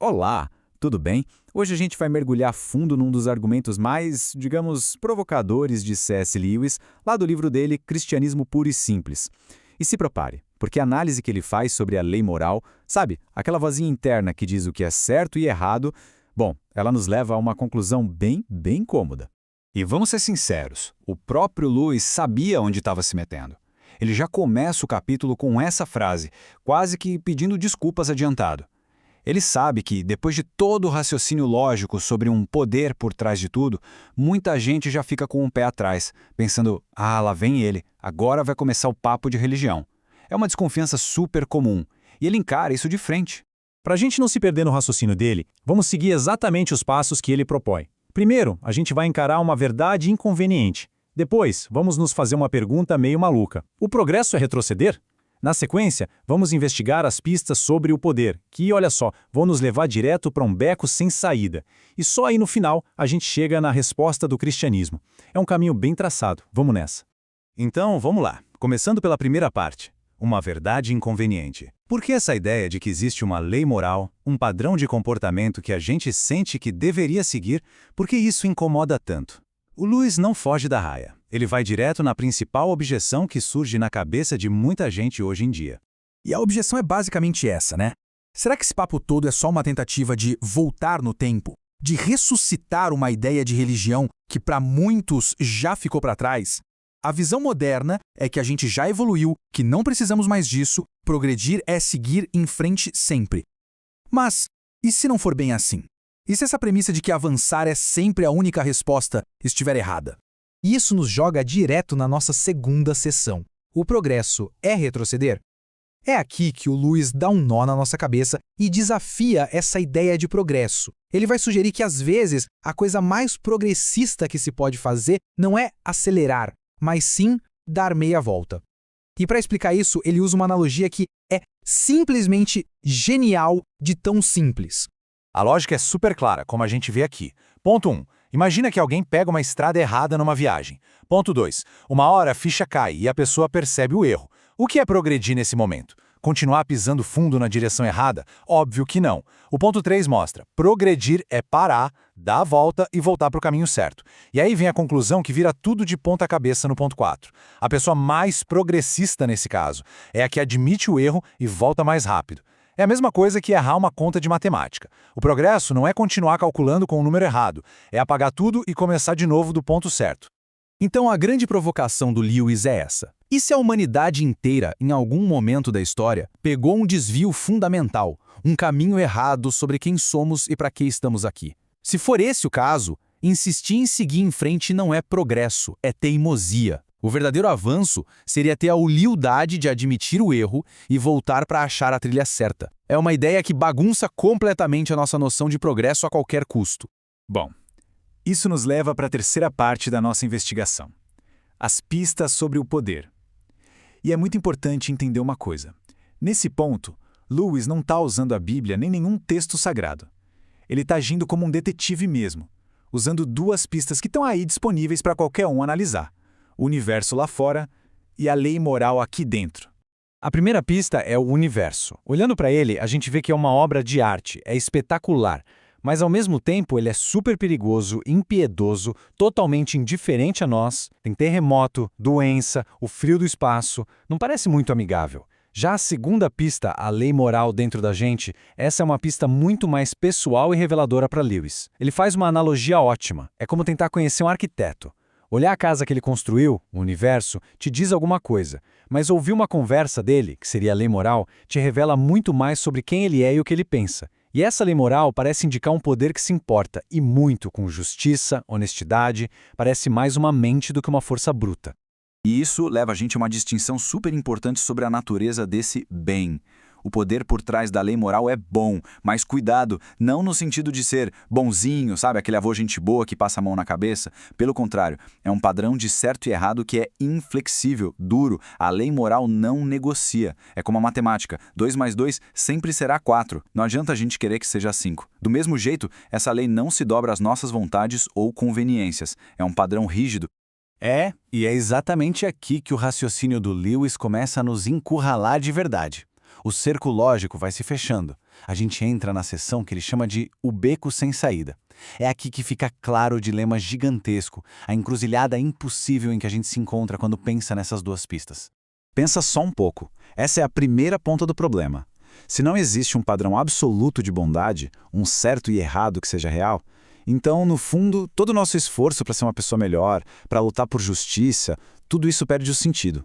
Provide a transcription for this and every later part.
Olá, tudo bem? Hoje a gente vai mergulhar fundo num dos argumentos mais, digamos, provocadores de C.S. Lewis, lá do livro dele Cristianismo Puro e Simples. E se prepare, porque a análise que ele faz sobre a lei moral, sabe, aquela vozinha interna que diz o que é certo e errado, bom, ela nos leva a uma conclusão bem cômoda. E vamos ser sinceros, o próprio Lewis sabia onde estava se metendo. Ele já começa o capítulo com essa frase, quase que pedindo desculpas adiantado. Ele sabe que, depois de todo o raciocínio lógico sobre um poder por trás de tudo, muita gente já fica com o pé atrás, pensando, lá vem ele, agora vai começar o papo de religião. É uma desconfiança super comum, e ele encara isso de frente. Para a gente não se perder no raciocínio dele, vamos seguir exatamente os passos que ele propõe. Primeiro, a gente vai encarar uma verdade inconveniente. Depois, vamos nos fazer uma pergunta meio maluca. O progresso é retroceder? Na sequência, vamos investigar as pistas sobre o poder, que, olha só, vão nos levar direto para um beco sem saída. E só aí no final a gente chega na resposta do cristianismo. É um caminho bem traçado, vamos nessa. Então, vamos lá, começando pela primeira parte. Uma verdade inconveniente. Por que essa ideia de que existe uma lei moral, um padrão de comportamento que a gente sente que deveria seguir, por que isso incomoda tanto? O Lewis não foge da raia. Ele vai direto na principal objeção que surge na cabeça de muita gente hoje em dia. E a objeção é basicamente essa, né? Será que esse papo todo é só uma tentativa de voltar no tempo? De ressuscitar uma ideia de religião que para muitos já ficou para trás? A visão moderna é que a gente já evoluiu, que não precisamos mais disso, progredir é seguir em frente sempre. Mas, e se não for bem assim? E se essa premissa de que avançar é sempre a única resposta estiver errada? Isso nos joga direto na nossa segunda sessão. O progresso é retroceder? É aqui que o Lewis dá um nó na nossa cabeça e desafia essa ideia de progresso. Ele vai sugerir que, às vezes, a coisa mais progressista que se pode fazer não é acelerar, mas sim dar meia volta. E para explicar isso, ele usa uma analogia que é simplesmente genial de tão simples. A lógica é super clara, como a gente vê aqui. Ponto 1. Imagina que alguém pega uma estrada errada numa viagem. Ponto 2. Uma hora a ficha cai e a pessoa percebe o erro. O que é progredir nesse momento? Continuar pisando fundo na direção errada? Óbvio que não. O ponto 3 mostra, progredir é parar, dar a volta e voltar para o caminho certo. E aí vem a conclusão que vira tudo de ponta cabeça no ponto 4. A pessoa mais progressista nesse caso é a que admite o erro e volta mais rápido. É a mesma coisa que errar uma conta de matemática. O progresso não é continuar calculando com o número errado, é apagar tudo e começar de novo do ponto certo. Então a grande provocação do Lewis é essa. E se a humanidade inteira, em algum momento da história, pegou um desvio fundamental, um caminho errado sobre quem somos e para que estamos aqui? Se for esse o caso, insistir em seguir em frente não é progresso, é teimosia. O verdadeiro avanço seria ter a humildade de admitir o erro e voltar para achar a trilha certa. É uma ideia que bagunça completamente a nossa noção de progresso a qualquer custo. Bom, isso nos leva para a terceira parte da nossa investigação. As pistas sobre o poder. E é muito importante entender uma coisa. Nesse ponto, Lewis não está usando a Bíblia nem nenhum texto sagrado. Ele está agindo como um detetive mesmo, usando duas pistas que estão aí disponíveis para qualquer um analisar. O universo lá fora e a lei moral aqui dentro. A primeira pista é o universo. Olhando para ele, a gente vê que é uma obra de arte, é espetacular, mas ao mesmo tempo ele é super perigoso, impiedoso, totalmente indiferente a nós, tem terremoto, doença, o frio do espaço, não parece muito amigável. Já a segunda pista, a lei moral dentro da gente, essa é uma pista muito mais pessoal e reveladora para Lewis. Ele faz uma analogia ótima, é como tentar conhecer um arquiteto. Olhar a casa que ele construiu, o universo, te diz alguma coisa, mas ouvir uma conversa dele, que seria a lei moral, te revela muito mais sobre quem ele é e o que ele pensa. E essa lei moral parece indicar um poder que se importa, e muito, com justiça, honestidade, parece mais uma mente do que uma força bruta. E isso leva a gente a uma distinção super importante sobre a natureza desse bem. O poder por trás da lei moral é bom, mas cuidado, não no sentido de ser bonzinho, sabe? Aquele avô gente boa que passa a mão na cabeça. Pelo contrário, é um padrão de certo e errado que é inflexível, duro. A lei moral não negocia. É como a matemática. 2 mais 2 sempre será 4. Não adianta a gente querer que seja 5. Do mesmo jeito, essa lei não se dobra às nossas vontades ou conveniências. É um padrão rígido. E é exatamente aqui que o raciocínio do Lewis começa a nos encurralar de verdade. O cerco lógico vai se fechando. A gente entra na seção que ele chama de o beco sem saída. É aqui que fica claro o dilema gigantesco, a encruzilhada impossível em que a gente se encontra quando pensa nessas duas pistas. Pensa só um pouco. Essa é a primeira ponta do problema. Se não existe um padrão absoluto de bondade, um certo e errado que seja real, então, no fundo, todo o nosso esforço para ser uma pessoa melhor, para lutar por justiça, tudo isso perde o sentido.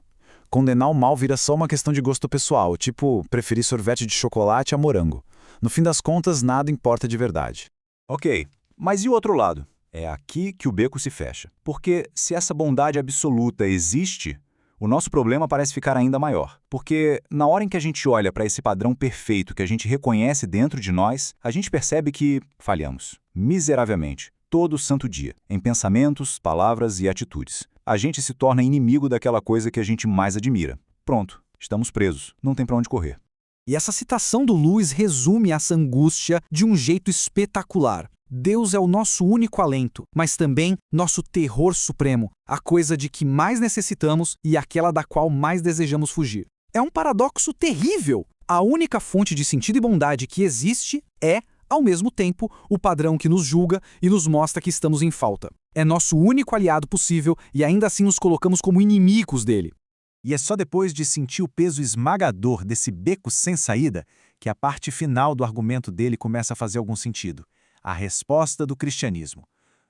Condenar o mal vira só uma questão de gosto pessoal, tipo preferir sorvete de chocolate a morango. No fim das contas, nada importa de verdade. Ok, mas e o outro lado? É aqui que o beco se fecha. Porque se essa bondade absoluta existe, o nosso problema parece ficar ainda maior. Porque na hora em que a gente olha para esse padrão perfeito que a gente reconhece dentro de nós, a gente percebe que falhamos, miseravelmente, todo santo dia, em pensamentos, palavras e atitudes. A gente se torna inimigo daquela coisa que a gente mais admira. Pronto, estamos presos, não tem para onde correr. E essa citação do Lewis resume essa angústia de um jeito espetacular. Deus é o nosso único alento, mas também nosso terror supremo, a coisa de que mais necessitamos e aquela da qual mais desejamos fugir. É um paradoxo terrível. A única fonte de sentido e bondade que existe é, ao mesmo tempo, o padrão que nos julga e nos mostra que estamos em falta. É nosso único aliado possível e ainda assim nos colocamos como inimigos dele. E é só depois de sentir o peso esmagador desse beco sem saída que a parte final do argumento dele começa a fazer algum sentido. A resposta do cristianismo.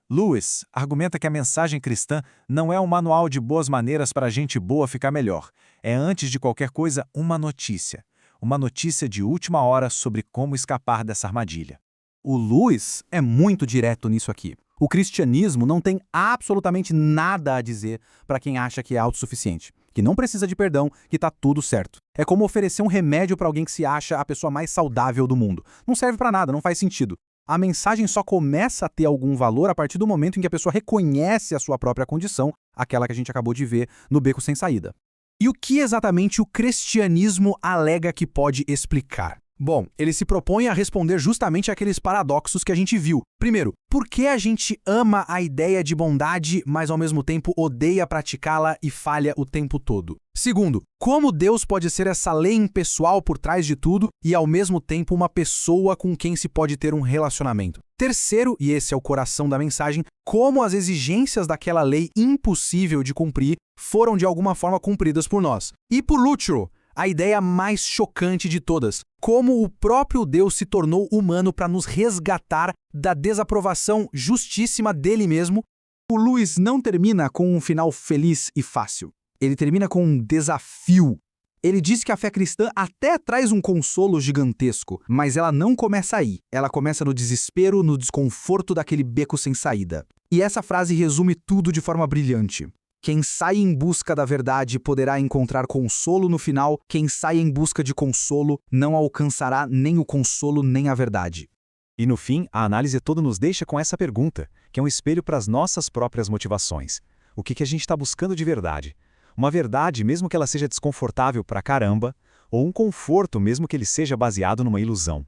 Lewis argumenta que a mensagem cristã não é um manual de boas maneiras para a gente boa ficar melhor. É, antes de qualquer coisa, uma notícia. Uma notícia de última hora sobre como escapar dessa armadilha. O Lewis é muito direto nisso aqui. O cristianismo não tem absolutamente nada a dizer para quem acha que é autossuficiente, que não precisa de perdão, que está tudo certo. É como oferecer um remédio para alguém que se acha a pessoa mais saudável do mundo. Não serve para nada, não faz sentido. A mensagem só começa a ter algum valor a partir do momento em que a pessoa reconhece a sua própria condição, aquela que a gente acabou de ver no beco sem saída. E o que exatamente o cristianismo alega que pode explicar? Bom, ele se propõe a responder justamente àqueles paradoxos que a gente viu. Primeiro, por que a gente ama a ideia de bondade, mas ao mesmo tempo odeia praticá-la e falha o tempo todo? Segundo, como Deus pode ser essa lei impessoal por trás de tudo e ao mesmo tempo uma pessoa com quem se pode ter um relacionamento? Terceiro, e esse é o coração da mensagem, como as exigências daquela lei impossível de cumprir foram de alguma forma cumpridas por nós. E por último, a ideia mais chocante de todas, como o próprio Deus se tornou humano para nos resgatar da desaprovação justíssima dele mesmo. O Lewis não termina com um final feliz e fácil. Ele termina com um desafio. Ele diz que a fé cristã até traz um consolo gigantesco, mas ela não começa aí. Ela começa no desespero, no desconforto daquele beco sem saída. E essa frase resume tudo de forma brilhante. Quem sai em busca da verdade poderá encontrar consolo no final. Quem sai em busca de consolo não alcançará nem o consolo nem a verdade. E no fim, a análise toda nos deixa com essa pergunta, que é um espelho para as nossas próprias motivações. O que a gente está buscando de verdade? Uma verdade, mesmo que ela seja desconfortável pra caramba, ou um conforto, mesmo que ele seja baseado numa ilusão?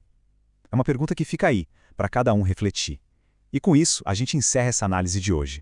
É uma pergunta que fica aí, para cada um refletir. E com isso, a gente encerra essa análise de hoje.